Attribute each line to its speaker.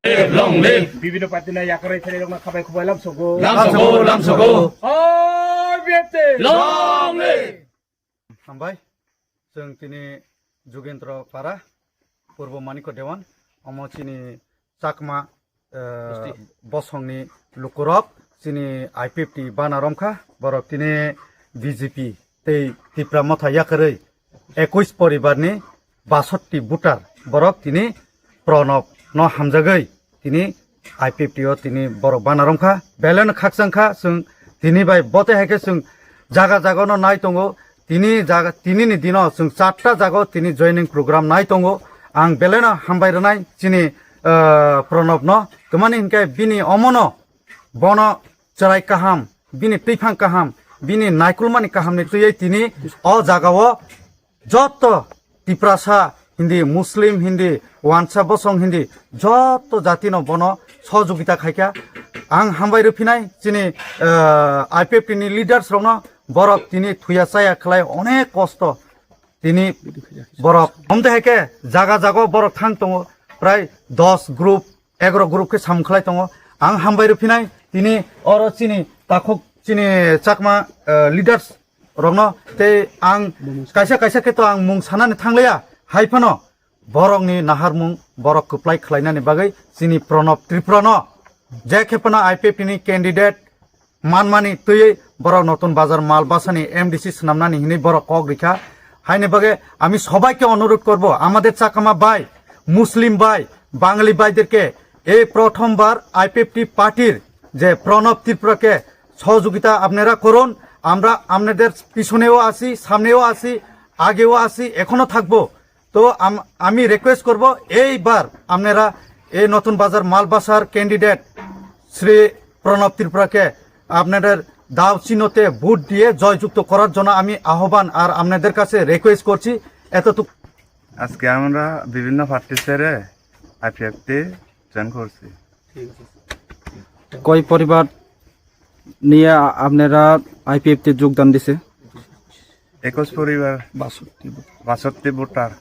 Speaker 1: long live
Speaker 2: বিভিন্ন party না ইয়াকরে ছেলে রকম খাবাই খুবাই লামসগো
Speaker 1: lamsogo
Speaker 2: ওই বিয়েতে
Speaker 1: long live
Speaker 3: हामबाय जों दिनै जुगेन्द्र पारा पूर्व मानिक देवान अमचिनि चाकमा बसंनि लुकुरब चिनि I50 बानारमखा बरक दिनै बीजेपी तै तिप्रा मथा याकरै 21 परिबारनि 62 भोटार बरक दिनै प्रणब न हामजागै दिनै I50 ओ दिनै बरक बानारमखा बेलेन खाकसांखा जों दिनै बाय बते हायके जों जागा जागानो नाय दङो तिनी दिन जों 4टा जागा तिनी जॉइनिंग प्रोग्राम नाय दङ आं बेलेनो हामबायरनाय चिनि प्रणब न गमानि हिनके बिनि अमनो बन चराय काहाम बिनि तैफां काहाम बिनि नायकुलमानि काहामनि तुयै तिनी अ जागाओ जत तिप्रासा हिन्दी मुस्लिम हिन्दी वानसा बसं हिन्दी जत जातिनो बन सहयोगिता खायका आं हामबायरफिनाय चिनि I50 नि लिडार्स रंनो बरफ तिनी थुया चाया खलाय अनेक कष्ट तिनी बरफ हमते हेके जागा जागा बरफ थांग दङ प्राय 10 ग्रुप 11 ग्रुप के सामखलाय दङ आं हामबायरफिनाय तिनी अर चिनि ताखक चिनि चाकमा लिडार्स रंनो ते आं कायसा के तो आं मुं सानानै थांलाया हायफानो बरकनि नाहार मुं बरक कप्लाय खलायनानै बागै चिनि प्रणब त्रिपुरानो जे खेपना I50 नि कैंडिडेट मानमानी तुयै बर नतुन बाजार मालबासानी MDC नामनानी हिनी बर কক রেখা হাইনে বাগে আমি সবাইকে অনুরোধ করব আমাদের চাকামা ভাই মুসলিম ভাই বাঙালি ভাইদেরকে এই প্রথমবার I50 পার্টির যে প্রণব ত্রিপুরাকে সহযোগিতা আপনারা করুন আমরা আপনাদের পিছনেও আছি সামনেও আছি আগেও আছি এখনো থাকবো তো আমি রিকোয়েস্ট করব এইবার আপনারা এই নতুন বাজার মালবাসার ক্যান্ডিডেট শ্রী প্রণব ত্রিপুরাকে আপনাদের দাও চিহ্নতে ভোট দিয়ে জয়যুক্ত করার জন্য আমি আহ্বান আর আপনাদের কাছে রিকোয়েস্ট করছি এতটুকু
Speaker 4: আজকে আমরা বিভিন্ন পার্টি ছেড়ে I50 জয়েন করছি
Speaker 5: কয় পরিবার নিয়ে আপনারা I50 যোগদান দিছে
Speaker 4: 21 পরিবার 62 ভোটার